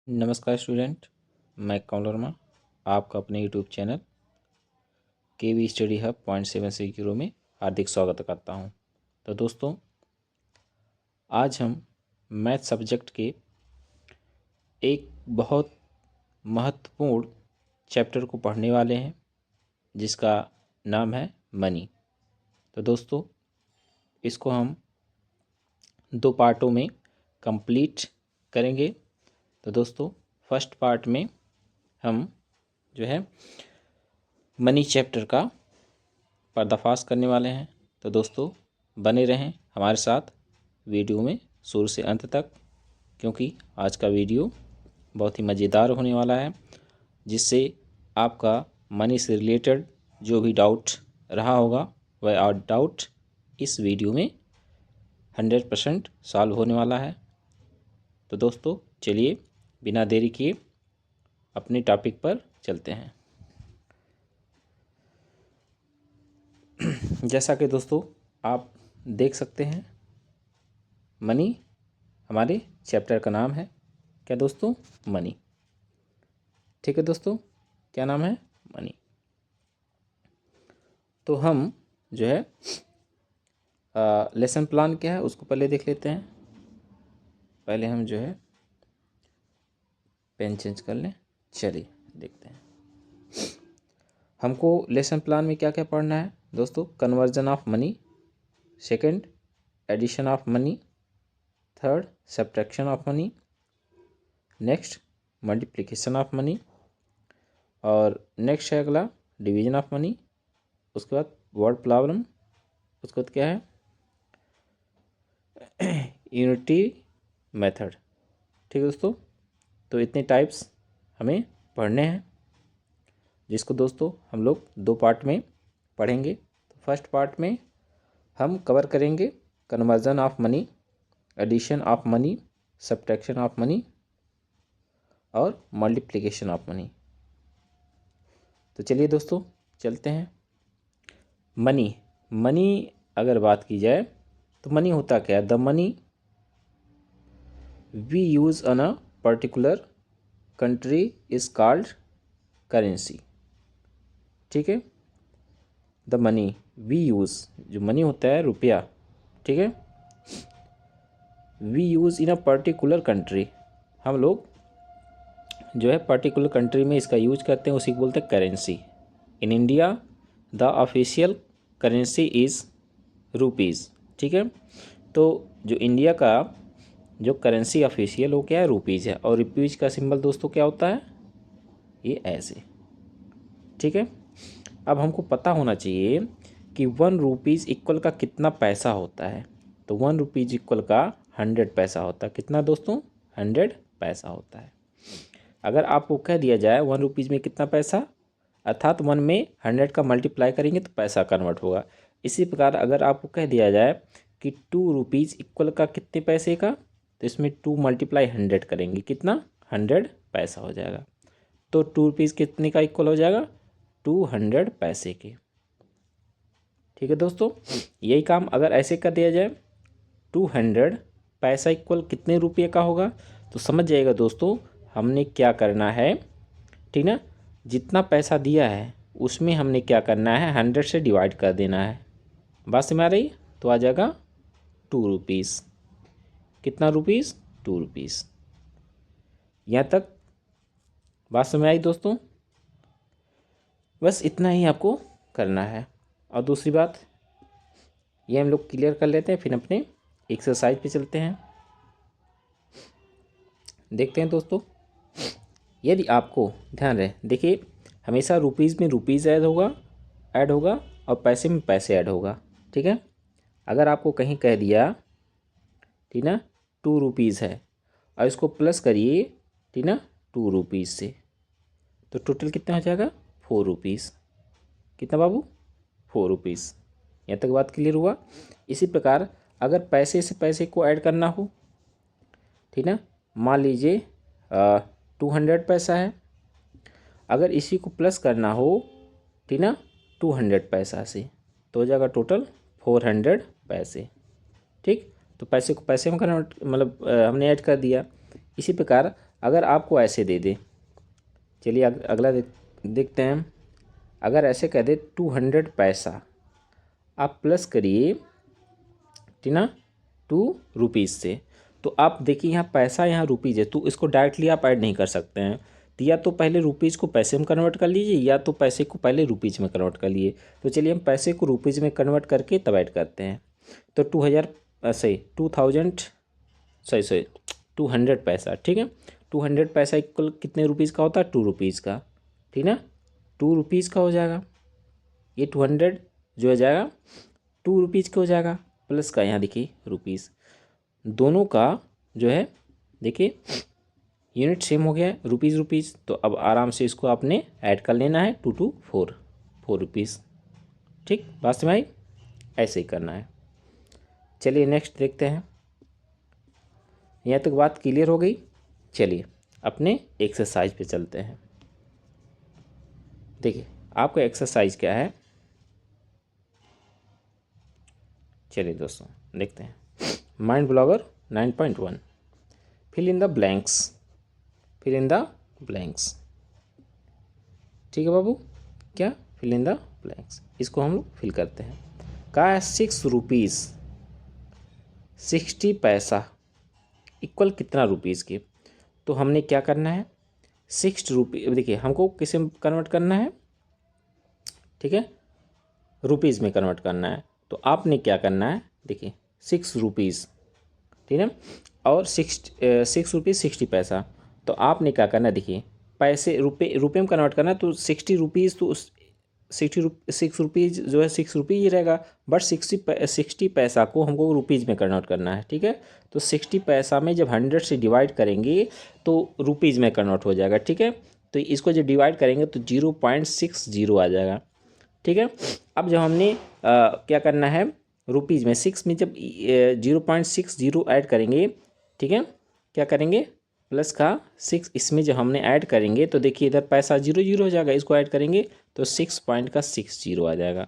नमस्कार स्टूडेंट, मैं कमल वर्मा आपका अपने यूट्यूब चैनल केवी स्टडी हब 0.760 में हार्दिक स्वागत करता हूं। तो दोस्तों, आज हम मैथ सब्जेक्ट के एक बहुत महत्वपूर्ण चैप्टर को पढ़ने वाले हैं जिसका नाम है मनी। तो दोस्तों, इसको हम 2 पार्टों में कंप्लीट करेंगे। तो दोस्तों, फर्स्ट पार्ट में हम जो है मनी चैप्टर का पर्दाफाश करने वाले हैं। तो दोस्तों, बने रहें हमारे साथ वीडियो में शुरू से अंत तक, क्योंकि आज का वीडियो बहुत ही मज़ेदार होने वाला है, जिससे आपका मनी से रिलेटेड जो भी डाउट रहा होगा वह डाउट इस वीडियो में 100% सॉल्व होने वाला है। तो दोस्तों, चलिए बिना देरी किए अपने टॉपिक पर चलते हैं। जैसा कि दोस्तों आप देख सकते हैं, मनी हमारे चैप्टर का नाम है। क्या दोस्तों? मनी। ठीक है दोस्तों, क्या नाम है? मनी। तो हम जो है लेसन प्लान क्या है उसको पहले देख लेते हैं। पहले हम जो है पेन चेंज कर लें। चलिए देखते हैं हमको लेसन प्लान में क्या क्या पढ़ना है। दोस्तों, conversion of money, second edition of money, third subtraction of money, next multiplication of money, और नेक्स्ट है अगला डिवीजन ऑफ मनी। उसके बाद वर्ड प्रॉब्लम, उसके बाद क्या है यूनिटी मेथड। ठीक है दोस्तों, तो इतने टाइप्स हमें पढ़ने हैं, जिसको दोस्तों हम लोग 2 पार्ट में पढ़ेंगे। तो फर्स्ट पार्ट में हम कवर करेंगे conversion of money, addition of money, subtraction of money और मल्टीप्लिकेशन ऑफ मनी। तो चलिए दोस्तों चलते हैं। मनी अगर बात की जाए तो मनी होता क्या है? The money we use on a particular country is called currency. ठीक है, द मनी वी यूज़, जो मनी होता है रुपया, ठीक है, we use in a particular country, हम लोग जो है पर्टिकुलर कंट्री में इसका यूज करते हैं, उसी को बोलते हैं currency. In India the official currency is rupees. ठीक है, तो जो इंडिया का जो करेंसी ऑफिशियल हो क्या है? रुपीज़ है। और रुपीज़ का सिंबल दोस्तों क्या होता है? ये ऐसे। ठीक है, अब हमको पता होना चाहिए कि 1 रुपीज़ इक्वल का कितना पैसा होता है। तो 1 रुपीज़ इक्वल का 100 पैसा होता है। कितना दोस्तों? 100 पैसा होता है। अगर आपको कह दिया जाए 1 रुपीज़ में कितना पैसा, अर्थात 1 में 100 का मल्टीप्लाई करेंगे तो पैसा कन्वर्ट होगा। इसी प्रकार अगर आपको कह दिया जाए कि 2 रुपीज़ इक्वल का कितने पैसे का, तो इसमें 2 मल्टीप्लाई 100 करेंगे, कितना? 100 पैसा हो जाएगा। तो 2 रुपीज़ कितने का इक्वल हो जाएगा? 200 पैसे के। ठीक है दोस्तों, यही काम अगर ऐसे कर दिया जाए 200 पैसा इक्वल कितने रुपये का होगा, तो समझ जाइएगा दोस्तों हमने क्या करना है। ठीक ना, जितना पैसा दिया है उसमें हमने क्या करना है, 100 से डिवाइड कर देना है। बात समझ आ रही? तो आ जाएगा 2 रुपीज़। कितना रुपीज़? 2 रुपीज़। यहाँ तक बात समझ आई दोस्तों? बस इतना ही आपको करना है। और दूसरी बात ये हम लोग क्लियर कर लेते हैं, फिर अपने एक्सरसाइज पे चलते हैं। देखते हैं दोस्तों, यदि आपको ध्यान रहे, देखिए हमेशा रुपीज़ में रुपीज़ ऐड होगा और पैसे में पैसे ऐड होगा। ठीक है, अगर आपको कहीं कह दिया, ठीक ना, 2 रुपीज़ है और इसको प्लस करिए, ठीक ना, 2 रुपीज़ से, तो टोटल कितना हो जाएगा? 4 रुपीज़। कितना बाबू? 4 रुपीज़। यहाँ तक बात क्लियर हुआ। इसी प्रकार अगर पैसे से पैसे को ऐड करना हो, ठीक ना, मान लीजिए 200 पैसा है, अगर इसी को प्लस करना हो, ठीक ना, 200 पैसा से, तो हो जाएगा टोटल 400 पैसे। ठीक, तो पैसे को पैसे में कन्वर्ट, मतलब हमने ऐड कर दिया। इसी प्रकार अगर आपको ऐसे दे दे, चलिए अगला देखते हैं। अगर ऐसे कह दे 200 पैसा, आप प्लस करिए, ठीक ना, 2 रुपीज़ से, तो आप देखिए यहाँ पैसा, यहाँ रुपीज़ है, तो इसको डायरेक्टली आप ऐड नहीं कर सकते हैं। तो या तो पहले रुपीज़ को पैसे में कन्वर्ट कर लीजिए, या तो पैसे को पहले रुपीज़ में कन्वर्ट कर लिए। तो चलिए हम पैसे को रुपीज़ में कन्वर्ट करके तब ऐड करते हैं। तो 2000 सही 2000 सही 200 पैसा, ठीक है। 200 पैसा इक्वल कितने रुपीज़ का होता है? 2 रुपीज़ का, ठीक ना, 2 रुपीज़ का हो जाएगा। ये 200 जो हो जाएगा 2 रुपीज़ का हो जाएगा, प्लस का यहाँ देखिए रुपीज़, दोनों का जो है देखिए यूनिट सेम हो गया है, रुपीज़ रुपीज़। तो अब आराम से इसको आपने ऐड कर लेना है, 2 2 4 4 रुपीज़, ठीक, बात समझ आई? ऐसे ही करना है। चलिए नेक्स्ट देखते हैं। यहाँ तक बात क्लियर हो गई। चलिए अपने एक्सरसाइज पे चलते हैं। देखिए आपका एक्सरसाइज क्या है, चलिए दोस्तों देखते हैं। Mind blogger 9.1, fill in the blanks, fill in the blanks, ठीक है बाबू, क्या फिल इन द ब्लैंक्स, इसको हम लोग फिल करते हैं। कहा है 6 रुपीज़ 60 पैसा इक्वल कितना रुपीज़ के। तो हमने क्या करना है, 60 रुपये, देखिए हमको किसे कन्वर्ट करना है, ठीक है, रुपीज़ में कन्वर्ट करना है। तो आपने क्या करना है, देखिए 6 रुपीज़, ठीक है, और 6 रुपीज़ 60 पैसा। तो आपने क्या करना है, देखिए पैसे रुपये में कन्वर्ट करना है, तो 60 रुपीज़, तो 6 रुपीज़ जो है 6 रुपीज़ ही रहेगा, बट 60 पैसा को हमको रुपीज़ में कन्वर्ट करना है, ठीक है। तो 60 पैसा में जब 100 से डिवाइड करेंगे तो रुपीज़ में कन्वर्ट हो जाएगा, ठीक है। तो इसको जब डिवाइड करेंगे तो 0.60 आ जाएगा, ठीक है। अब जब हमने क्या करना है, रुपीज़ में 6 में जब 0.60 ऐड करेंगे, ठीक है, क्या करेंगे, प्लस का 6 इसमें जब हमने ऐड करेंगे तो देखिए इधर पैसा 0 0 हो जाएगा, इसको ऐड करेंगे तो 6.60 आ जाएगा,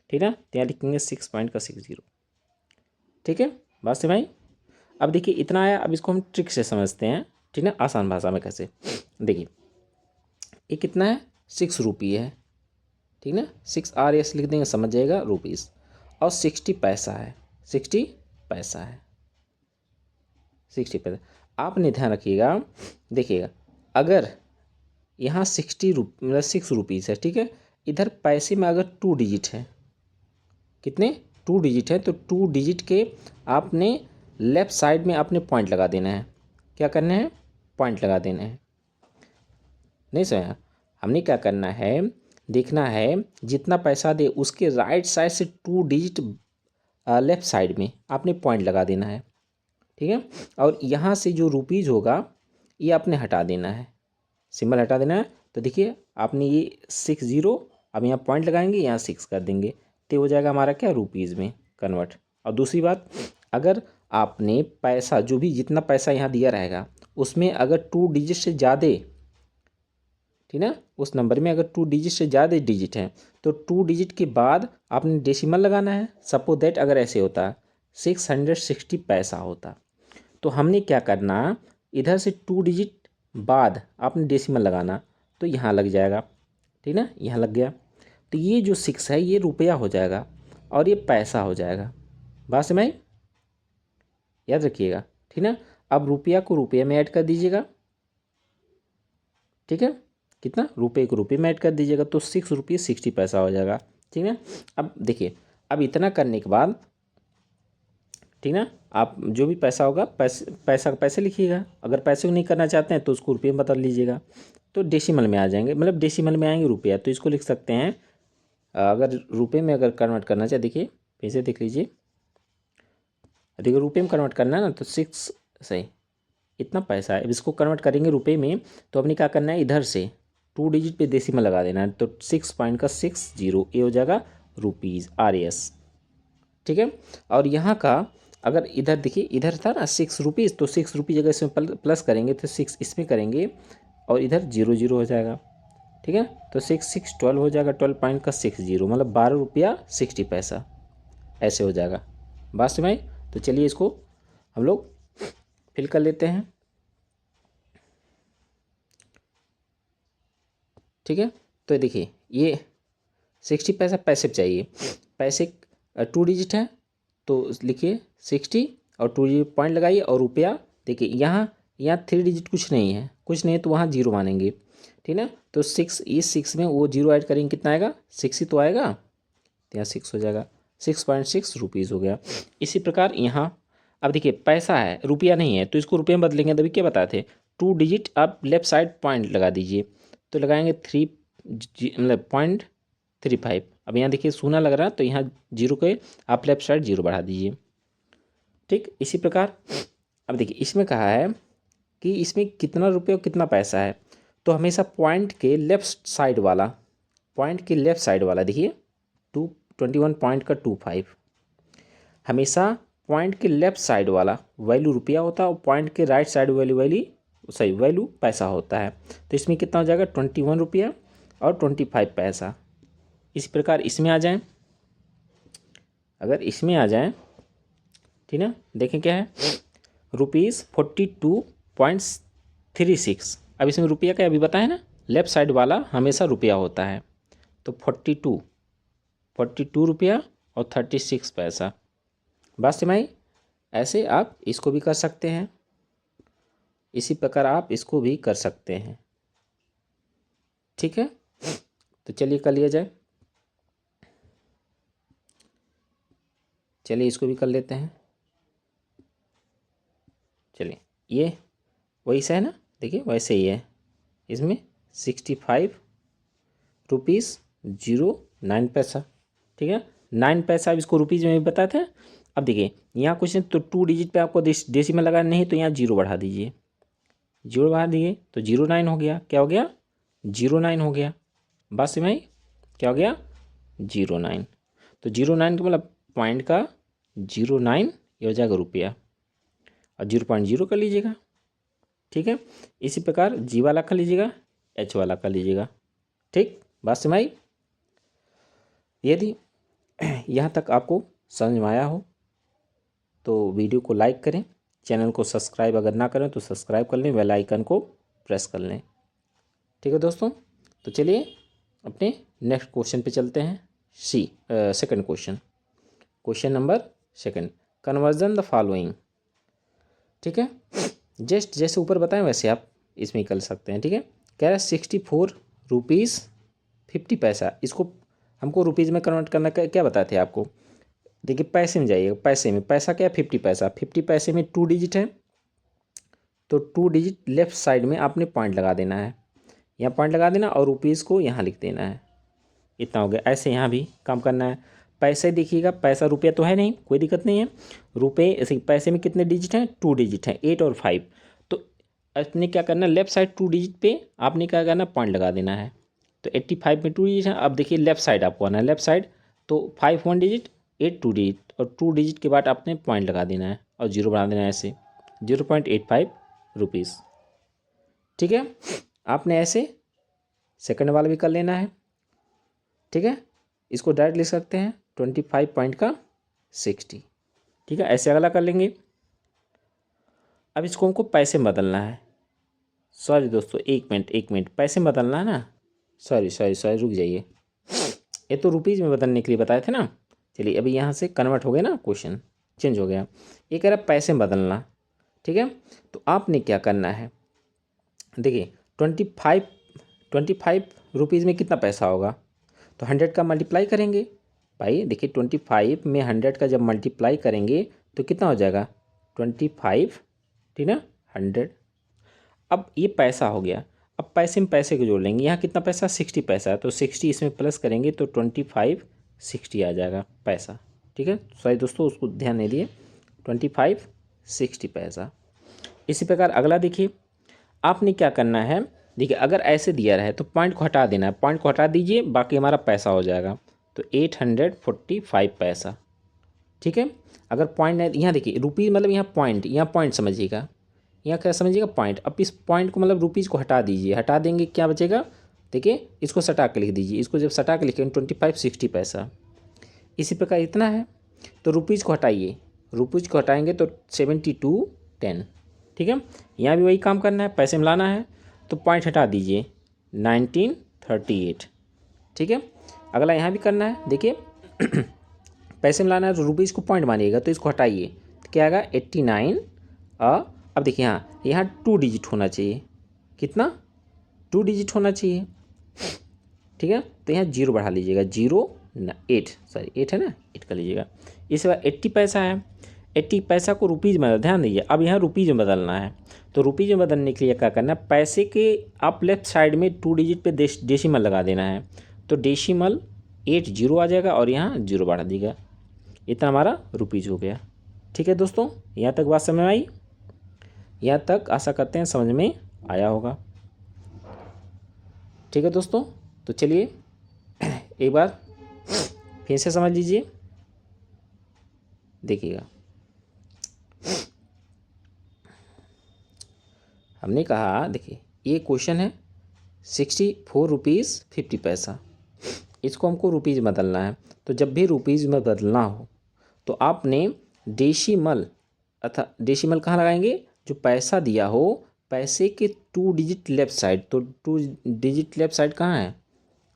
ठीक है। यहाँ लिखेंगे 6.60, ठीक है, बात समझ आई? अब देखिए इतना आया, अब इसको हम ट्रिक से समझते हैं, ठीक है, आसान भाषा में कैसे। देखिए ये कितना है, 6 रुपये है, ठीक ना, 6 लिख देंगे, समझ जाएगा, रुपीज़, और 60 पैसा है, 60 पैसा है, 60 पैसा। आपने ध्यान रखिएगा, देखिएगा अगर यहाँ 60 मतलब 6 रुपीज़ है, ठीक है, इधर पैसे में अगर 2 डिजिट है, कितने 2 डिजिट है, तो 2 डिजिट के आपने लेफ़्ट साइड में आपने पॉइंट लगा देना है। क्या करना है, पॉइंट लगा देना है, नहीं समझा? हमने क्या करना है, देखना है जितना पैसा दे उसके राइट साइड से 2 डिजिट लेफ़्ट साइड में आपने पॉइंट लगा देना है, ठीक है। और यहाँ से जो रुपीज़ होगा ये आपने हटा देना है, सिंबल हटा देना है। तो देखिए आपने ये 60, अब यहाँ पॉइंट लगाएंगे, यहाँ 6 कर देंगे, तो हो जाएगा हमारा क्या, रुपीज़ में कन्वर्ट। और दूसरी बात, अगर आपने पैसा जो भी जितना पैसा यहाँ दिया रहेगा उसमें अगर 2 डिजिट से ज़्यादा, ठीक ना, उस नंबर में अगर 2 डिजिट से ज़्यादा डिजिट हैं तो 2 डिजिट के बाद आपने डेसिमल लगाना है। सपोज दैट अगर ऐसे होता 660 पैसा होता, तो हमने क्या करना, इधर से 2 डिजिट बाद आपने डेसिमल लगाना, तो यहाँ लग जाएगा, ठीक ना, यहाँ लग गया। तो ये जो 6 है ये रुपया हो जाएगा और ये पैसा हो जाएगा, बात समझ आई? याद रखिएगा, ठीक ना। अब रुपया को रुपये में ऐड कर दीजिएगा, ठीक है, कितना, रुपये को रुपये में ऐड कर दीजिएगा, तो 6 रुपये 60 पैसा हो जाएगा, ठीक है। अब देखिए, अब इतना करने के बाद, ठीक ना, आप जो भी पैसा होगा पैसे लिखिएगा। अगर पैसे को नहीं करना चाहते हैं तो उसको रुपये में बदल लीजिएगा, तो डेसिमल में आ जाएंगे, मतलब डेसिमल में आएंगे रुपया, तो इसको लिख सकते हैं। अगर रुपये में अगर कन्वर्ट करना चाहे, देखिए फिर से देख लीजिए, देखिए रुपये में कन्वर्ट करना है ना, तो 6 सही इतना पैसा है, अब इसको कन्वर्ट करेंगे रुपये में, तो अपने क्या करना है, इधर से 2 डिजिट पे डेसिमल लगा देना है, तो 6.60 ये हो जाएगा रुपीज़, RS, ठीक है। और यहाँ का अगर इधर देखिए, इधर था ना 6 रुपीज़, तो 6 रुपीज़ अगर इसमें प्लस करेंगे तो 6 इसमें करेंगे और इधर 0 0 हो जाएगा, ठीक है। तो 6 6 12 हो जाएगा, 12.60 मतलब 12 रुपया 60 पैसा, ऐसे हो जाएगा, बात समझ। तो चलिए इसको हम लोग फिल कर लेते हैं। ठीक है। तो देखिए ये 60 पैसा पैसे पे चाहिए, पैसे 2 डिजिट है तो लिखिए 60 और 2 डिजिट पॉइंट लगाइए और रुपया देखिए यहाँ 3 डिजिट कुछ नहीं है, तो वहाँ 0 मानेंगे, ठीक है। तो 6 इस 6 में वो 0 ऐड करेंगे, कितना आएगा 6 ही तो आएगा, तो यहाँ 6 हो जाएगा, 6.6 रुपीज़ हो गया। इसी प्रकार यहाँ अब देखिए पैसा है रुपया नहीं है तो इसको रुपये में बदलेंगे, तभी क्या बताए थे 2 डिजिट आप लेफ्ट साइड पॉइंट लगा दीजिए, तो लगाएंगे 3 मतलब 0.35। अब यहाँ देखिए सोना लग रहा है तो यहाँ 0 के आप लेफ्ट साइड 0 बढ़ा दीजिए, ठीक। इसी प्रकार अब देखिए इसमें कहा है कि इसमें कितना रुपये और कितना पैसा है, तो हमेशा पॉइंट के लेफ्ट साइड वाला देखिए 21 पॉइंट का 25, हमेशा पॉइंट के लेफ्ट साइड वाला वैल्यू रुपया होता है और पॉइंट के राइट साइड वैल्यू पैसा होता है। तो इसमें कितना हो जाएगा 21 रुपया और 25 पैसा। इसी प्रकार इसमें आ जाएं, अगर इसमें आ जाएं, ठीक ना, देखें क्या है ₹42.36। अब इसमें रुपया का अभी बताया ना, लेफ्ट साइड वाला हमेशा रुपया होता है, तो 42 रुपया और 36 पैसा। बात समझ आई? ऐसे आप इसको भी कर सकते हैं, इसी प्रकार आप इसको भी कर सकते हैं, ठीक है। तो चलिए कर लिया जाए, चलिए इसको भी कर लेते हैं। चलिए ये वही से है ना, देखिए वैसे ही है, इसमें 65 रुपीज़ 09 पैसा, ठीक है। 9 पैसा अब इसको रुपीज़ में भी बताए थे। अब देखिए यहाँ कुछ नहीं तो 2 डिजिट पे आपको डेसिमल लगाना नहीं, तो यहाँ 0 बढ़ा दीजिए, 0 बढ़ा दिए तो 09 हो गया, क्या हो गया 09 हो गया। बात समझ में आई? क्या हो गया 09। तो 09 का मतलब पॉइंट का 09 ये हो जाएगा रुपया, और 0.0 कर लीजिएगा, ठीक है। इसी प्रकार जी वाला कर लीजिएगा, एच वाला कर लीजिएगा, ठीक। बात समझ आई? यदि यहाँ तक आपको समझ में आया हो तो वीडियो को लाइक करें, चैनल को सब्सक्राइब अगर ना करें तो सब्सक्राइब कर लें, बेल आइकन को प्रेस कर लें, ठीक है दोस्तों। तो चलिए अपने नेक्स्ट क्वेश्चन पे चलते हैं। Second question number 2, conversion the following, ठीक है। जस्ट जैसे ऊपर बताएं वैसे आप इसमें कर सकते हैं, ठीक है। कह रहा है 64 रुपीज़ 50 पैसा, इसको हमको रुपीज़ में कन्वर्ट करना क्या बताए थे आपको। देखिए पैसे में जाइए, पैसे में पैसा क्या है 50 पैसा, 50 पैसे में 2 डिजिट है, तो 2 डिजिट लेफ्ट साइड में आपने पॉइंट लगा देना है, यहाँ पॉइंट लगा देना और रुपीज़ को यहाँ लिख देना है, इतना हो गया। ऐसे यहाँ भी काम करना है। पैसे देखिएगा, पैसा रुपया तो है नहीं, कोई दिक्कत नहीं है, रुपये ऐसे पैसे में कितने डिजिट हैं 2 डिजिट हैं, 8 और 5। तो आपने क्या करना है लेफ्ट साइड 2 डिजिट पे आपने क्या करना पॉइंट लगा देना है, तो 85 में 2 डिजिट है। अब देखिए लेफ्ट साइड आपको आना है, लेफ्ट साइड तो 5 1 डिजिट 8 2 डिजिट, और 2 डिजिट के बाद आपने पॉइंट लगा देना है और 0 बना देना है, ऐसे 0.85 रुपीज़, ठीक है। आपने ऐसे सेकंड वाला भी कर लेना है, ठीक है। इसको डायरेक्ट लिख सकते हैं 25 पॉइंट का 60, ठीक है। ऐसे अगला कर लेंगे। अब इसको हमको पैसे में बदलना है, सॉरी दोस्तों एक मिनट पैसे में बदलना है ना, सॉरी रुक जाइए, ये तो रुपीज़ में बदलने के लिए बताए थे ना। चलिए अभी यहाँ से कन्वर्ट हो गया ना, क्वेश्चन चेंज हो गया, ये कह रहा है पैसे में बदलना, ठीक है। तो आपने क्या करना है, देखिए 25 रुपीज़ में कितना पैसा होगा, तो 100 का मल्टीप्लाई करेंगे भाई। देखिए 25 में 100 का जब मल्टीप्लाई करेंगे तो कितना हो जाएगा 25, ठीक ना 100। अब ये पैसा हो गया, अब पैसे में पैसे को जोड़ लेंगे, यहाँ कितना पैसा 60 पैसा है, तो 60 इसमें प्लस करेंगे तो 25 60 आ जाएगा पैसा, ठीक है। सॉरी दोस्तों उसको ध्यान नहीं दिए, 25 60 पैसा। इसी प्रकार अगला देखिए, आपने क्या करना है, देखिए अगर ऐसे दिया रहे तो पॉइंट को हटा देना है, पॉइंट को हटा दीजिए, बाकी हमारा पैसा हो जाएगा, तो 845 पैसा, ठीक है। अगर पॉइंट नहीं, यहाँ देखिए रुपीज़ मतलब यहाँ पॉइंट समझिएगा, यहाँ क्या समझिएगा पॉइंट। अब इस पॉइंट को मतलब रुपीज़ को हटा दीजिए, हटा देंगे क्या बचेगा, देखिए इसको सटा के लिख दीजिए, इसको जब सटा के लिखेंगे 25 60 पैसा। इसी प्रकार इतना है तो रुपीज़ को हटाइए, रुपीज़ को हटाएंगे तो 7210, ठीक है। यहाँ भी वही काम करना है, पैसे में लाना है, तो पॉइंट हटा दीजिए 19 38। ठीक है, अगला यहाँ भी करना है। देखिए पैसे में लाना है तो रुपीज़ को पॉइंट मानिएगा, तो इसको हटाइए तो क्या आएगा 89। अब देखिए यहाँ 2 डिजिट होना चाहिए। कितना? 2 डिजिट होना चाहिए। ठीक है, तो यहाँ 0 बढ़ा लीजिएगा, 8 सॉरी 8 है ना, 8 कर लीजिएगा। इसके बाद 80 पैसा है। 80 पैसा को रुपीज़ में, ध्यान दीजिए, अब यहाँ रुपीज़ में बदलना है। तो रुपीज़ में बदलने के लिए क्या करना है, पैसे के आप लेफ्ट साइड में 2 डिजिट पे डेसिमल लगा देना है। तो डेसिमल 80 आ जाएगा और यहाँ 0 बढ़ा दीजिएगा। इतना हमारा रुपीज़ हो गया। ठीक है दोस्तों, यहाँ तक बात समझ में आई? यहाँ तक आशा करते हैं समझ में आया होगा। ठीक है दोस्तों, तो चलिए एक बार फिर से समझ लीजिए। देखिएगा, हमने कहा, देखिए ये क्वेश्चन है 64 रुपीज़ 50 पैसा। इसको हमको रुपीज़ में बदलना है। तो जब भी रुपीज़ में बदलना हो तो आपने डेसिमल अर्थात डेसिमल कहाँ लगाएंगे, जो पैसा दिया हो पैसे के 2 डिजिट लेफ्ट साइड। तो 2 डिजिट लेफ्ट साइड कहाँ है,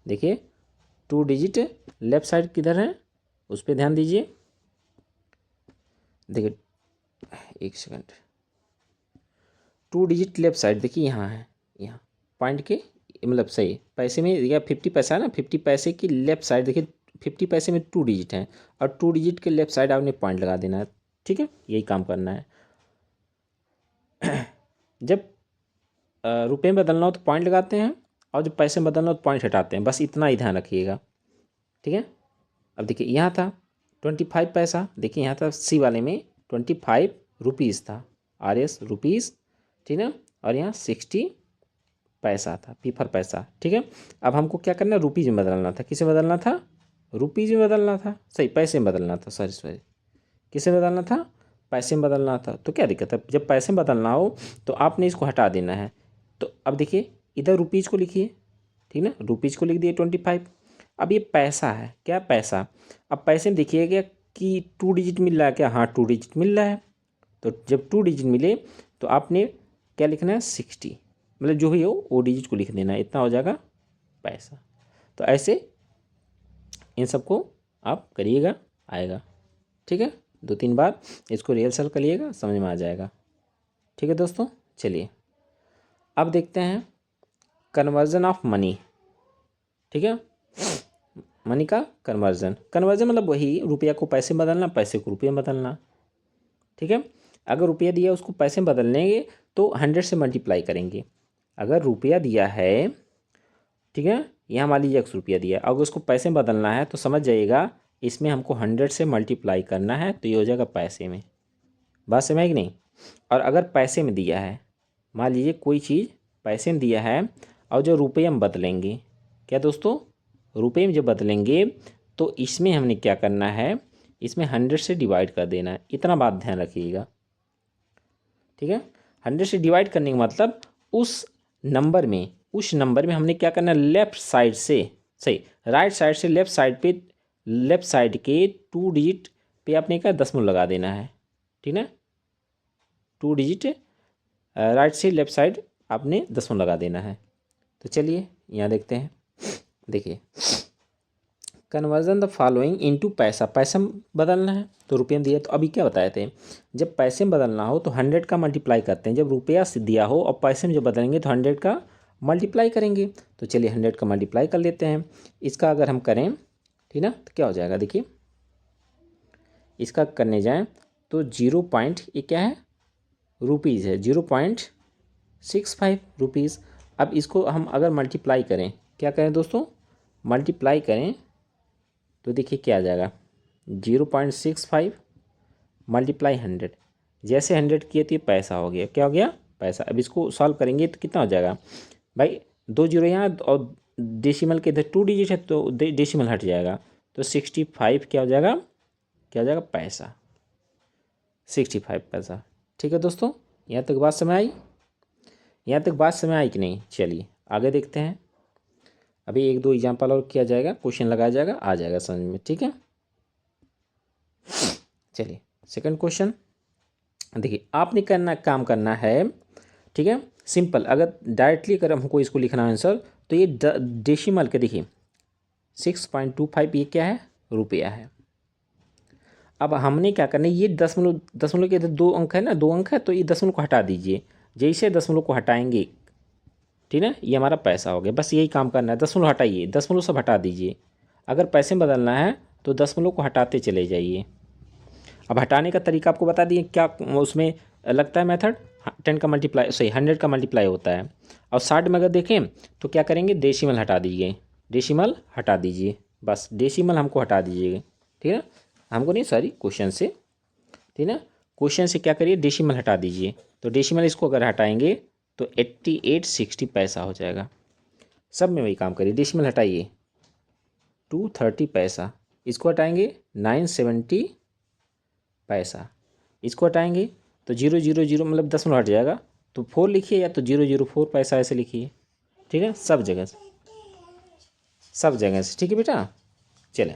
देखिए 2 डिजिट लेफ्ट साइड किधर है, उस पर ध्यान दीजिए। देखिए एक सेकंड, 2 डिजिट लेफ्ट साइड देखिए यहाँ है, यहाँ पॉइंट के मतलब सही पैसे में या 50 पैसा है ना, 50 पैसे की लेफ्ट साइड देखिए 50 पैसे में 2 डिजिट हैं और 2 डिजिट के लेफ्ट साइड आपने पॉइंट लगा देना है। ठीक है, यही काम करना है। जब रुपये में बदलना हो तो पॉइंट लगाते हैं और जब पैसे में बदलना हो तो पॉइंट हटाते हैं, बस इतना ही ध्यान रखिएगा। ठीक है, अब देखिए यहाँ था 25 पैसा, देखिए यहाँ था सी वाले में 25 रुपीज़ था, RS रुपीज़, ठीक है, और यहाँ 60 पैसा था, पी फॉर पैसा। ठीक है, अब हमको क्या करना है, रुपीज़ में बदलना था। किसे बदलना था, रुपीज़ में बदलना था, सही पैसे में बदलना था, सॉरी किसे बदलना था, पैसे में बदलना था। तो क्या दिक्कत है, जब पैसे में बदलना हो तो आपने इसको हटा देना है। तो अब देखिए इधर रुपीज़ को लिखिए, ठीक ना, रुपीज़ को लिख दिए 25। अब ये पैसा है, क्या पैसा, अब पैसे में देखिएगा कि 2 डिजिट मिल रहा है क्या, हाँ 2 डिजिट मिल रहा है। तो जब 2 डिजिट मिले तो आपने क्या लिखना है 60, मतलब जो भी हो वो डिजिट को लिख देना है, इतना हो जाएगा पैसा। तो ऐसे इन सबको आप करिएगा, आएगा। ठीक है, 2-3 बार इसको रिहर्सल करिएगा, समझ में आ जाएगा। ठीक है दोस्तों, चलिए अब देखते हैं कन्वर्जन ऑफ मनी। ठीक है, मनी का कन्वर्जन मतलब वही रुपया को पैसे में बदलना, पैसे को रुपये में बदलना। ठीक है, अगर रुपया दिया उसको पैसे में बदल लेंगे तो 100 से मल्टीप्लाई करेंगे। अगर रुपया दिया है, ठीक है, यहाँ मान लीजिए 100 रुपया दिया, अगर उसको पैसे में बदलना है तो समझ जाइएगा इसमें हमको 100 से मल्टीप्लाई करना है, तो ये हो जाएगा पैसे में। बात समझ आई कि नहीं? और अगर पैसे में दिया है, मान लीजिए कोई चीज़ पैसे में दिया है और जो रुपये में बदलेंगे, क्या दोस्तों, रुपये में जब बदलेंगे तो इसमें हमने क्या करना है, इसमें 100 से डिवाइड कर देना है। इतना बात ध्यान रखिएगा। ठीक है, 100 से डिवाइड करने का मतलब उस नंबर में हमने क्या करना है, लेफ्ट साइड से, सही राइट साइड से लेफ्ट साइड के 2 डिजिट पे आपने क्या दशमलव लगा देना है। ठीक ना, 2 डिजिट राइट से लेफ्ट साइड आपने दशमलव लगा देना है। तो चलिए यहाँ देखते हैं। देखिए कन्वर्जन द फॉलोइंग इनटू पैसा में बदलना है तो रुपये में दिया। तो अभी क्या बताए थे, जब पैसे में बदलना हो तो 100 का मल्टीप्लाई करते हैं, जब रुपया दिया हो और पैसे में जब बदलेंगे तो 100 का मल्टीप्लाई करेंगे। तो चलिए 100 का मल्टीप्लाई कर लेते हैं। इसका अगर हम करें, ठीक ना, तो क्या हो जाएगा, देखिए इसका करने जाएँ तो 0. ये क्या है, रुपीज़ है, 0.65 रुपीज़। अब इसको हम अगर मल्टीप्लाई करें, क्या करें दोस्तों, मल्टीप्लाई करें तो देखिए क्या आ जाएगा, 0.65 मल्टीप्लाई 100, जैसे 100 किए तो ये पैसा हो गया। क्या हो गया, पैसा। अब इसको सॉल्व करेंगे तो कितना हो जाएगा भाई, 2 जीरो यहाँ और डेसिमल के इधर 2 डिजिट है तो डेसिमल हट जाएगा, तो 65 क्या हो जाएगा, पैसा, 65 पैसा। ठीक है दोस्तों, यहाँ तक बात समझ आई कि नहीं? चलिए आगे देखते हैं। अभी 1-2 एग्जाम्पल और किया जाएगा, क्वेश्चन लगाया जाएगा, आ जाएगा समझ में। ठीक है, चलिए सेकंड क्वेश्चन देखिए, आपने काम करना है। ठीक है, सिंपल, अगर डायरेक्टली अगर हमको इसको लिखना है आंसर तो ये डेसिमल के देखिए 6.25 ये क्या है, रुपया है। अब हमने क्या करना है, ये दशमलव के इधर 2 अंक है ना, 2 अंक है, तो ये दशमलव को हटा दीजिए। जैसे दशमलव को हटाएंगे, ठीक है, ये हमारा पैसा हो गया। बस यही काम करना है, दशमलव हटाइए, दशमलव सब हटा दीजिए। अगर पैसे में बदलना है तो दशमलव को हटाते चले जाइए। अब हटाने का तरीका आपको बता दिए, क्या उसमें लगता है मेथड, 10 का मल्टीप्लाई, सही 100 का मल्टीप्लाई होता है। और 60 में अगर देखें तो क्या करेंगे, डेसिमल हटा दीजिए, डेसिमल हटा दीजिए, बस डेसिमल हमको हटा दीजिएगा, ठीक है, हमको नहीं, सॉरी, क्वेश्चन से, ठीक है, क्वेश्चन से क्या करिए, डेसिमल हटा दीजिए। तो डेसिमल इसको अगर हटाएंगे तो 8860 पैसा हो जाएगा। सब में वही काम करिए, डेसिमल हटाइए 230 पैसा, इसको हटाएंगे 970 पैसा, इसको हटाएंगे तो 000 मतलब दशमलव हट जाएगा, तो 4 लिखिए या तो 004 पैसा ऐसे लिखिए, ठीक है, सब जगह से, सब जगह से, ठीक है बेटा। चले,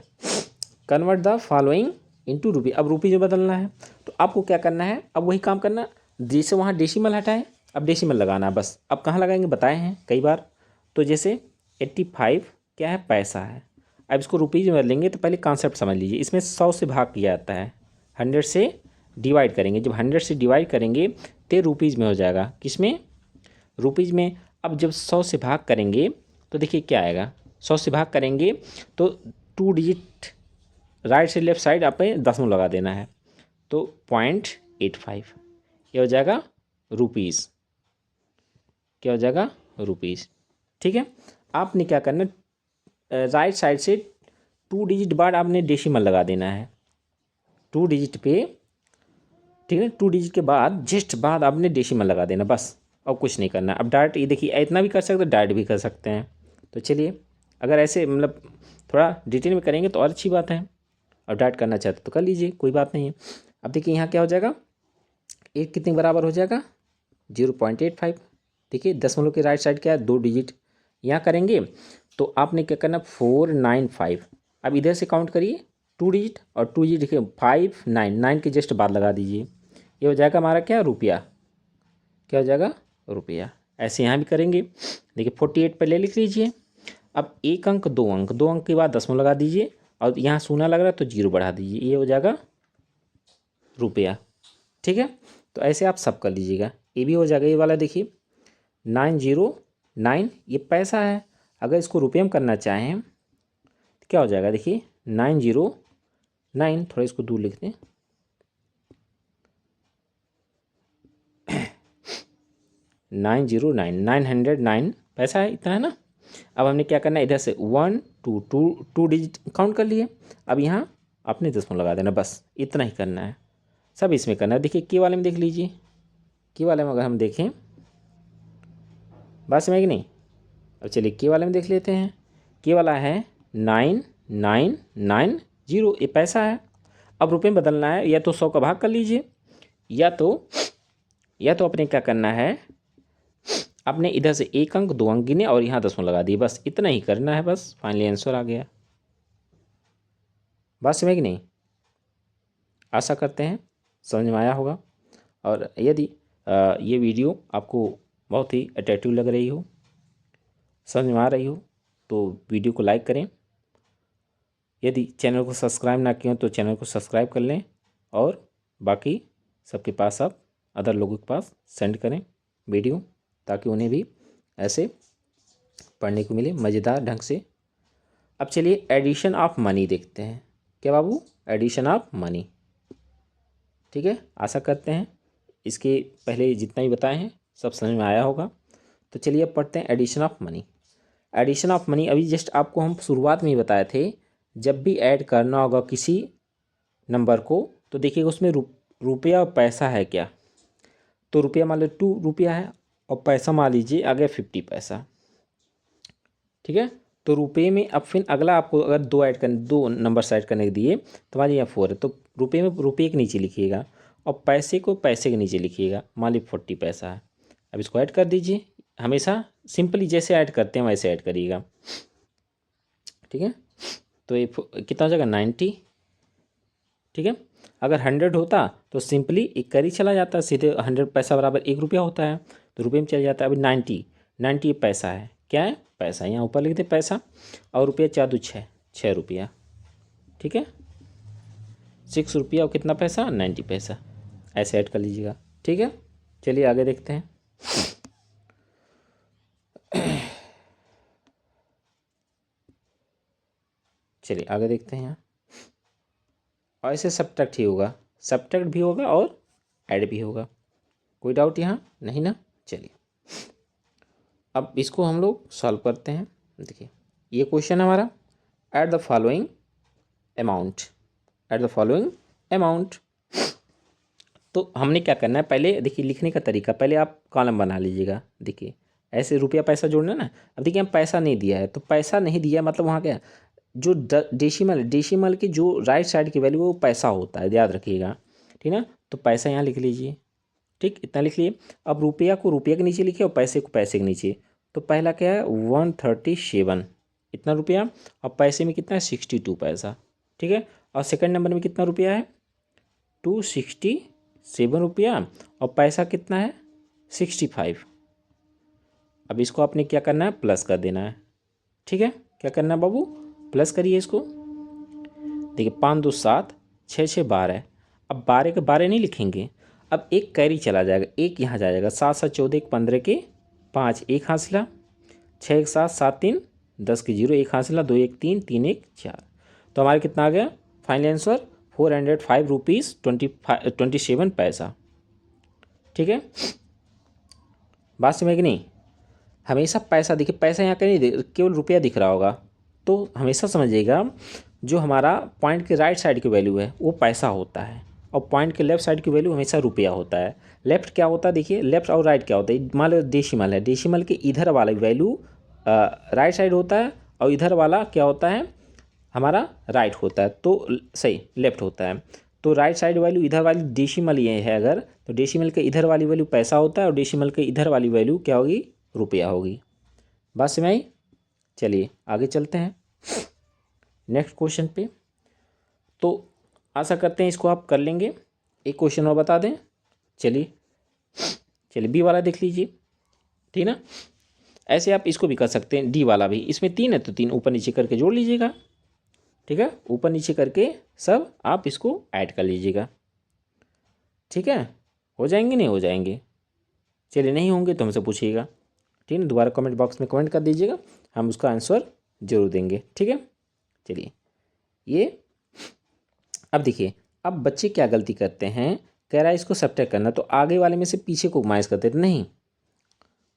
कन्वर्ट द फॉलोइंग इनटू रुपी। अब रुपी जो बदलना है तो आपको क्या करना है, अब वही काम करना, जैसे वहाँ डेसिमल हटाए अब डेसिमल लगाना है बस। अब कहाँ लगाएंगे बताए हैं कई बार, तो जैसे 85 क्या है, पैसा है। अब इसको रुपीज़ में बदलेंगे तो पहले कॉन्सेप्ट समझ लीजिए, इसमें 100 से भाग किया जाता है, 100 से डिवाइड करेंगे, जब 100 से डिवाइड करेंगे तो रुपीज़ में हो जाएगा, किसमें, रुपीज़ में। अब जब 100 से भाग करेंगे तो देखिए क्या आएगा, 100 से भाग करेंगे तो 2 डिजिट राइट से लेफ्ट साइड आप दशमलव लगा देना है, तो 0.85 ये हो जाएगा रुपीज़, क्या हो जाएगा, रुपीज़, ठीक है। आपने क्या करना, राइट साइड से 2 डिजिट बाद आपने डेसिमल लगा देना है, 2 डिजिट पे, ठीक है, 2 डिजिट के बाद जस्ट बाद आपने डेसिमल लगा देना बस, और कुछ नहीं करना। अब डायरेक्ट ये देखिए, इतना भी कर सकते हैं, डायरेक्ट भी कर सकते हैं। तो चलिए, अगर ऐसे मतलब थोड़ा डिटेल में करेंगे तो और अच्छी बात है, और डायरेक्ट करना चाहते तो कर लीजिए, कोई बात नहीं है। अब देखिए यहाँ क्या हो जाएगा, एक कितने बराबर हो जाएगा, 0.85। देखिए दशमलव के राइट साइड क्या है, 2 डिजिट, यहाँ करेंगे तो आपने क्या करना, 495। अब इधर से काउंट करिए 2 डिजिट, और 2 डिजिट देखिए 599 के जस्ट बाद लगा दीजिए, ये हो जाएगा हमारा क्या, रुपया, क्या हो जाएगा, रुपया। ऐसे यहाँ भी करेंगे, देखिए 48 पहले लिख लीजिए। अब एक अंक, 2 अंक, 2 अंक के बाद दशमलव लगा दीजिए, और यहाँ शून्य लग रहा है तो 0 बढ़ा दीजिए, ये हो जाएगा रुपया, ठीक है। तो ऐसे आप सब कर लीजिएगा, ये भी हो जाएगा। ये वाला देखिए 909 ये पैसा है, अगर इसको रुपये में करना चाहें तो क्या हो जाएगा, देखिए 909, थोड़ा इसको दूर लिख दें, 909 पैसा है, इतना है ना। अब हमने क्या करना है, इधर से 1 2 2 डिजिट काउंट कर लिए, अब यहाँ अपने दशमलव लगा देना, बस इतना ही करना है, सब इसमें करना है। देखिए के वाले में देख लीजिए, के वाले में अगर हम देखें, बात समझ कि नहीं। अब चलिए के वाले में देख लेते हैं, के वाला है 9990, ये पैसा है। अब रुपये में बदलना है, या तो 100 का भाग कर लीजिए, या तो अपने क्या करना है, आपने इधर से एक अंक, 2 अंक गिने और यहाँ दशमलव लगा दिए, बस इतना ही करना है, बस फाइनली आंसर आ गया। बात समझ कि नहीं, आशा करते हैं समझ में आया होगा। और यदि ये वीडियो आपको बहुत ही अट्रैक्टिव लग रही हो, समझ में आ रही हो, तो वीडियो को लाइक करें। यदि चैनल को सब्सक्राइब ना किए हो तो चैनल को सब्सक्राइब कर लें, और बाकी सबके पास आप अदर लोगों के पास सेंड करें वीडियो, ताकि उन्हें भी ऐसे पढ़ने को मिले मज़ेदार ढंग से। अब चलिए एडिशन ऑफ मनी देखते हैं, क्या बाबू, एडिशन ऑफ मनी, ठीक है। आशा करते हैं इसके पहले जितना भी बताए हैं सब समझ में आया होगा। तो चलिए अब पढ़ते हैं addition of money. Addition of money अभी जस्ट आपको हम शुरुआत में ही बताए थे, जब भी ऐड करना होगा किसी नंबर को तो देखिएगा उसमें रुपया और पैसा है क्या, तो रुपया मान लो 2 रुपया है, और पैसा मान लीजिए आ गया 50 पैसा, ठीक है। तो रुपये में अब फिर अगला आपको अगर 2 नंबर ऐड करने के दिए तो मान लीजिए 4 है, तो रुपये में रुपये के नीचे लिखिएगा, और पैसे को पैसे के नीचे लिखिएगा, मान लीजिए 40 पैसा है। अब इसको ऐड कर दीजिए, हमेशा सिंपली जैसे ऐड करते हैं वैसे ऐड करिएगा, ठीक है। तो ये कितना हो जाएगा, 90, ठीक है। अगर 100 होता तो सिंपली एक कर ही चला जाता, सीधे 100 पैसा बराबर 1 रुपया होता है, तो रुपये में चला जाता है। अभी 90 पैसा है, क्या है, पैसा। यहाँ ऊपर लिख दे पैसा, और रुपया 4×2 = 6 रुपया, ठीक है। 6 रुपया और कितना पैसा, 90 पैसा, ऐसे ऐड कर लीजिएगा, ठीक है। चलिए आगे देखते हैं। चलिए आगे देखते हैं। यहाँ और ऐसे सब्ट्रैक्ट ही होगा, सब्ट्रैक्ट भी होगा और ऐड भी होगा, कोई डाउट यहाँ नहीं ना। चलिए अब इसको हम लोग सॉल्व करते हैं। देखिए ये क्वेश्चन हमारा, add the following amount, add the following amount. तो हमने क्या करना है, पहले देखिए लिखने का तरीका, पहले आप कॉलम बना लीजिएगा। देखिए ऐसे रुपया पैसा जोड़ना ना। अब देखिए हम पैसा नहीं दिया है, तो पैसा नहीं दिया मतलब वहाँ क्या, जो डेसिमल की जो राइट साइड की वैल्यू वो पैसा होता है, याद रखिएगा, ठीक ना। तो पैसा यहाँ लिख लीजिए, ठीक, इतना लिख लिए। अब रुपया को रुपये के नीचे लिखिए और पैसे को पैसे के नीचे। तो पहला क्या है, 137, इतना रुपया, और पैसे में कितना है, 62 पैसा, ठीक है। और सेकंड नंबर में कितना रुपया है, 267 रुपया, और पैसा कितना है, 65। अब इसको आपने क्या करना है, प्लस कर देना है, ठीक है। क्या करना है बाबू, प्लस करिए इसको। देखिए 5 2 7, 6 6 12। अब 12 के 12 नहीं लिखेंगे, अब एक कैरी चला जाएगा, एक यहाँ जाएगा, 7 7 14 1 15 के 5, एक हासिला, 6 1 7 7 3 10 के 0, एक हासिला, 2 1 3 3 1 4। तो हमारे कितना आ गया फाइनल आंसर, 405 रुपीज़ 27 पैसा, ठीक है। बात समझ गई नहीं। हमेशा पैसा, देखिए पैसा यहाँ कहीं केवल रुपया दिख रहा होगा, तो हमेशा समझिएगा जो हमारा पॉइंट के राइट साइड की वैल्यू है वो पैसा होता है, और पॉइंट के लेफ्ट साइड की वैल्यू हमेशा रुपया होता है। लेफ्ट क्या होता है, देखिए लेफ्ट और राइट क्या होता है, मान लो डेसिमल है, डेसिमल के इधर वाला वैल्यू राइट साइड होता है, और इधर वाला क्या होता है, हमारा राइट होता है, तो सही लेफ्ट होता है। तो राइट साइड वैल्यू इधर वाली डेसिमल ये है अगर, तो डेसिमल के इधर वाली वैल्यू पैसा होता है, और डेसिमल के इधर वाली वैल्यू क्या होगी, रुपया होगी। बात समझ आई। चलिए आगे चलते हैं नेक्स्ट क्वेश्चन पे। तो आशा करते हैं इसको आप कर लेंगे। एक क्वेश्चन और बता दें, चलिए बी वाला देख लीजिए, ठीक ना। ऐसे आप इसको भी कर सकते हैं, डी वाला भी, इसमें 3 है तो 3 ऊपर नीचे करके जोड़ लीजिएगा, ठीक है। ऊपर नीचे करके सब आप इसको ऐड कर लीजिएगा, ठीक है। हो जाएंगे नहीं हो जाएंगे, चलिए नहीं होंगे तो हमसे पूछिएगा, ठीक है। दोबारा कमेंट बॉक्स में कमेंट कर दीजिएगा, हम उसका आंसर जरूर देंगे, ठीक है। चलिए ये अब देखिए, अब बच्चे क्या गलती करते हैं, कह रहा है इसको सब्ट्रैक्ट करना, तो आगे वाले में से पीछे को माइनस करते थे, नहीं,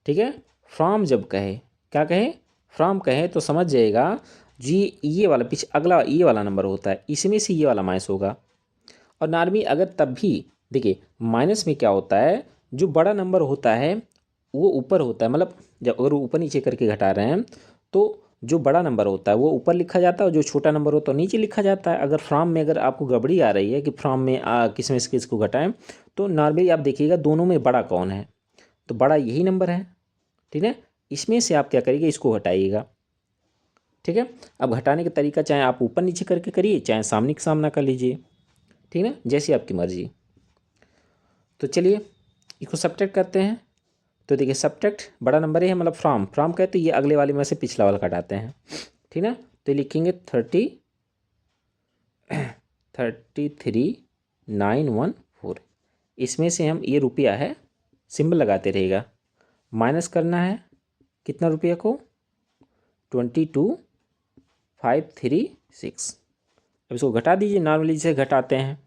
ठीक है। फ्रॉम जब कहे, क्या कहे, फ्रॉम कहे तो समझ जाएगा जी, ये वाला पीछे अगला ये वाला नंबर होता है, इसमें से ये वाला माइनस होगा। और नॉर्मली अगर तब भी देखिए माइनस में क्या होता है, जो बड़ा नंबर होता है वो ऊपर होता है, मतलब जब अगर ऊपर नीचे करके घटा रहे हैं तो जो बड़ा नंबर होता है वो ऊपर लिखा जाता है, और जो छोटा नंबर होता है नीचे लिखा जाता है। अगर फ्रॉम में अगर आपको गड़बड़ी आ रही है कि फ्रॉम में किस में से किसको घटाएं, तो नॉर्मली आप देखिएगा दोनों में बड़ा कौन है, तो बड़ा यही नंबर है, ठीक है। इसमें से आप क्या करिएगा, इसको घटाइएगा, ठीक है। अब घटाने का तरीका चाहे आप ऊपर नीचे करके करिए, चाहे सामने का सामना कर लीजिए, ठीक है, जैसी आपकी मर्जी। तो चलिए इसको सब्ट्रैक्ट करते हैं। तो देखिए सब्ट्रैक्ट बड़ा नंबर है, मतलब फ्रॉम कहते ये अगले वाले में से पिछला वाला घटाते हैं, ठीक ना। तो लिखेंगे 33,914। इसमें से हम ये रुपया है सिंबल लगाते रहेगा, माइनस करना है कितना रुपया को, 22,536। अब इसको घटा दीजिए, नॉर्मली जिसे घटाते हैं।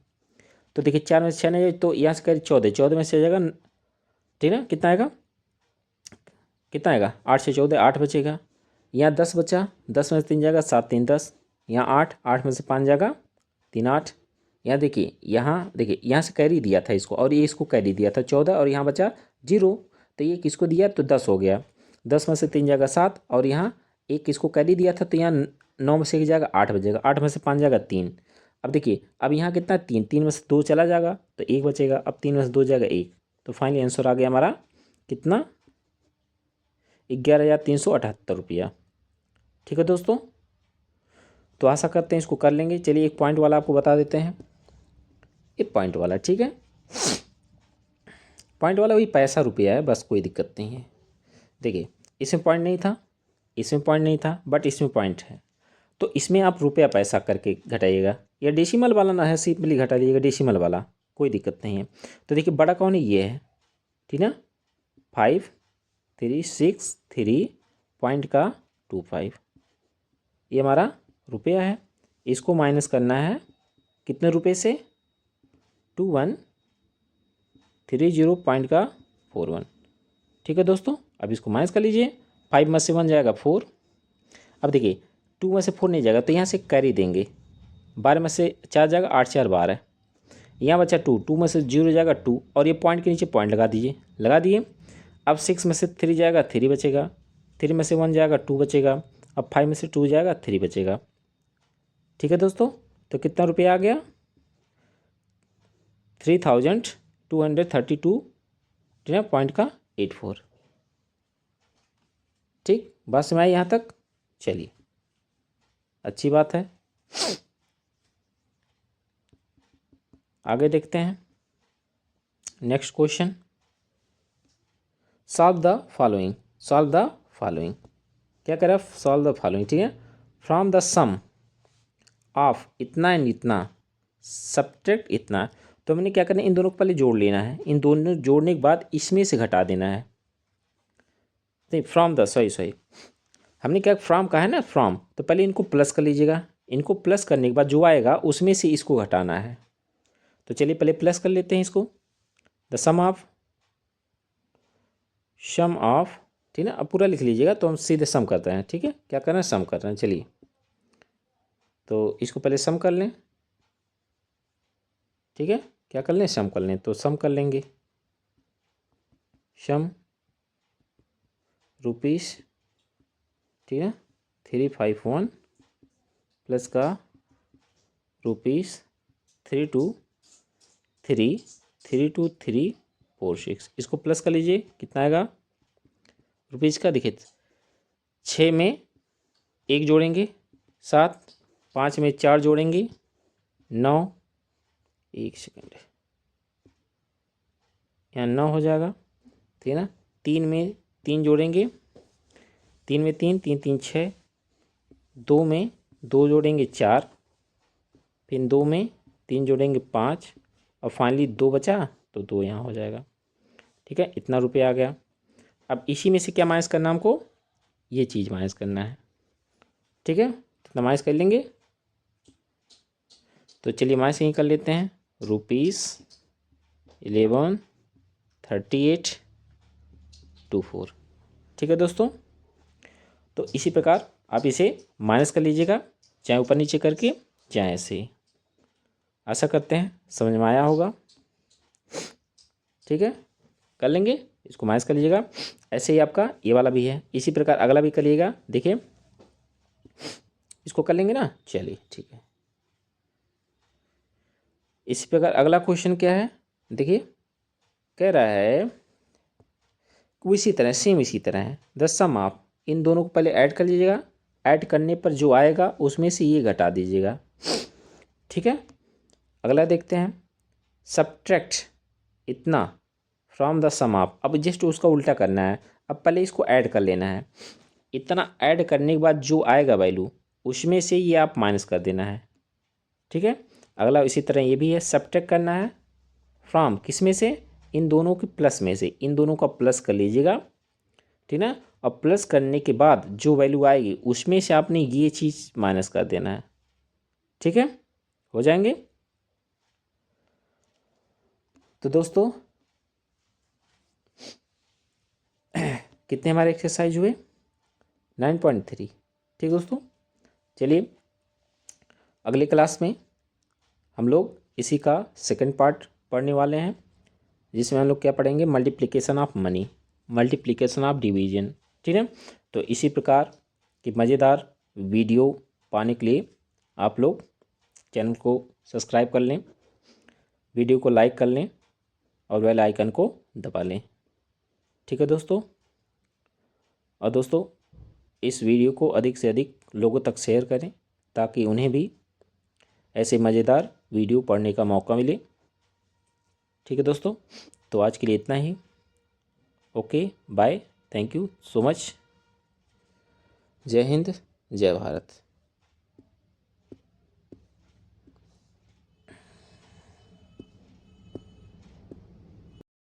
तो देखिए 4 में से 6 नहीं, तो यहाँ से करिए 14, 14 में से जाएगा, ठीक ना, कितना आएगा, कितना आएगा, 8 से 14 8 बचेगा। यहाँ 10 बचा, 10 में से 3 जाएगा, 7 3 10। यहाँ 8, 8 में से 5 जाएगा, 3 8। यहाँ देखिए यहाँ से कैरी दिया था इसको, और ये इसको कैरी दिया था 14, और यहाँ बचा 0, तो ये किसको दिया, तो 10 हो गया। 10 में से 3 जाएगा 7, और यहाँ एक किसको कैरी दिया था, तो यहाँ 9 में से 1 जाएगा, 8 बचेगा, 8 में से 5 जाएगा 3। अब देखिए अब यहाँ कितना, 3, 3 में से 2 चला जाएगा तो 1 बचेगा, अब 3 में से 2 जाएगा 1, तो फाइनली आंसर आ गया हमारा कितना, 11,378 रुपया, ठीक है दोस्तों। तो आशा करते हैं इसको कर लेंगे। चलिए एक पॉइंट वाला आपको बता देते हैं, एक पॉइंट वाला, ठीक है। पॉइंट वाला वही पैसा रुपया है, बस कोई दिक्कत नहीं है। देखिए इसमें पॉइंट नहीं था, इसमें पॉइंट नहीं था बट इसमें पॉइंट है, तो इसमें आप रुपया पैसा करके घटाइएगा, या डेसिमल वाला ना है सिंपली घटा लीजिएगा डेसिमल वाला, कोई दिक्कत नहीं है। तो देखिए बड़ा कौन है, ये है, ठीक ना, 5363.25 ये हमारा रुपया है। इसको माइनस करना है कितने रुपये से, 2130.41। ठीक है दोस्तों, अब इसको माइनस कर लीजिए, 5 में से 1 जाएगा 4। अब देखिए 2 में से 4 नहीं जाएगा तो यहाँ से कैरी देंगे, 12 में से 4 जाएगा, 8 4 12, यहाँ बचा 2 में से 0 जाएगा 2, और ये पॉइंट के नीचे पॉइंट लगा दीजिए, लगा दिए। अब 6 में से 3 जाएगा 3 बचेगा, 3 में से 1 जाएगा 2 बचेगा, अब 5 में से 2 जाएगा 3 बचेगा। ठीक है दोस्तों, तो कितना रुपया आ गया, 3232.84। ठीक, बात समझ आई यहाँ तक, चलिए अच्छी बात है। आगे देखते हैं next question, solve the following. Solve the following क्या करें, सॉल्व द फॉलोइंग, ठीक है। फ्रॉम द सम ऑफ इतना एंड इतना सब्ट्रैक्ट इतना, तो हमने क्या करना है, इन दोनों को पहले जोड़ लेना है, इन दोनों जोड़ने के बाद इसमें से घटा देना है। नहीं, फ्रॉम द सॉरी हमने क्या फ्रॉम कहा है ना, फ्रॉम, तो पहले इनको प्लस कर लीजिएगा, इनको प्लस करने के बाद जो आएगा उसमें से इसको घटाना है। तो चलिए पहले प्लस कर लेते हैं इसको, द सम ऑफ, ठीक है। अब पूरा लिख लीजिएगा, तो हम सीधे सम करते हैं, ठीक है, क्या करना है, सम कर रहे हैं। चलिए तो इसको पहले सम कर लें, ठीक है, क्या कर लें, सम कर लें, तो सम कर लेंगे, सम रुपीस, ठीक है, 351 प्लस का रुपीस 32346, इसको प्लस कर लीजिए, कितना आएगा रुपीज़ का, देखिए 6 में 1 जोड़ेंगे 7, 5 में 4 जोड़ेंगे 9, 1 सेकेंड, यहाँ 9 हो जाएगा, ठीक है ना। 3 में 3 जोड़ेंगे, 3 में 3, 3 3 6, 2 में 2 जोड़ेंगे 4, फिर 2 में 3 जोड़ेंगे 5, और फाइनली 2 बचा तो 2 यहाँ हो जाएगा। ठीक है, इतना रुपया आ गया। अब इसी में से क्या माइनस करना हमको, ये चीज़ माइनस करना है, ठीक है, कितना माइनस कर लेंगे, तो चलिए माइनस यहीं कर लेते हैं, ₹1138.24। ठीक है दोस्तों, तो इसी प्रकार आप इसे माइनस कर लीजिएगा, चाहे ऊपर नीचे करके चाहे ऐसे। आशा करते हैं समझ में आया होगा, ठीक है, कर लेंगे, इसको माइनस कर लीजिएगा। ऐसे ही आपका ये वाला भी है, इसी प्रकार अगला भी करिएगा, देखिए इसको कर लेंगे ना, चलिए ठीक है। इसी प्रकार अगला क्वेश्चन क्या है, देखिए कह रहा है इसी तरह, सेम इसी तरह है, द सम ऑफ, इन दोनों को पहले ऐड कर लीजिएगा, ऐड करने पर जो आएगा उसमें से ये घटा दीजिएगा, ठीक है। अगला देखते हैं, सब्ट्रैक्ट इतना फ्रॉम द सम ऑफ, अब जस्ट उसका उल्टा करना है, अब पहले इसको ऐड कर लेना है, इतना ऐड करने के बाद जो आएगा वैल्यू उसमें से ये आप माइनस कर देना है, ठीक है। अगला इसी तरह ये भी है, सब्ट्रैक्ट करना है फ्रॉम किस में से, इन दोनों के प्लस में से, इन दोनों का प्लस कर लीजिएगा, ठीक ना, और प्लस करने के बाद जो वैल्यू आएगी उसमें से आपने ये चीज़ माइनस कर देना है, ठीक है, हो जाएंगे। तो दोस्तों कितने हमारे एक्सरसाइज हुए, 9.3। ठीक दोस्तों, चलिए अगले क्लास में हम लोग इसी का सेकंड पार्ट पढ़ने वाले हैं, जिसमें हम लोग क्या पढ़ेंगे, multiplication of money, multiplication of division, ठीक है। तो इसी प्रकार की मज़ेदार वीडियो पाने के लिए आप लोग चैनल को सब्सक्राइब कर लें, वीडियो को लाइक कर लें और बेल आइकन को दबा लें, ठीक है दोस्तों। और दोस्तों इस वीडियो को अधिक से अधिक लोगों तक शेयर करें ताकि उन्हें भी ऐसे मज़ेदार वीडियो पढ़ने का मौका मिले, ठीक है दोस्तों। तो आज के लिए इतना ही, okay bye, thank you so much. जय हिंद, जय भारत।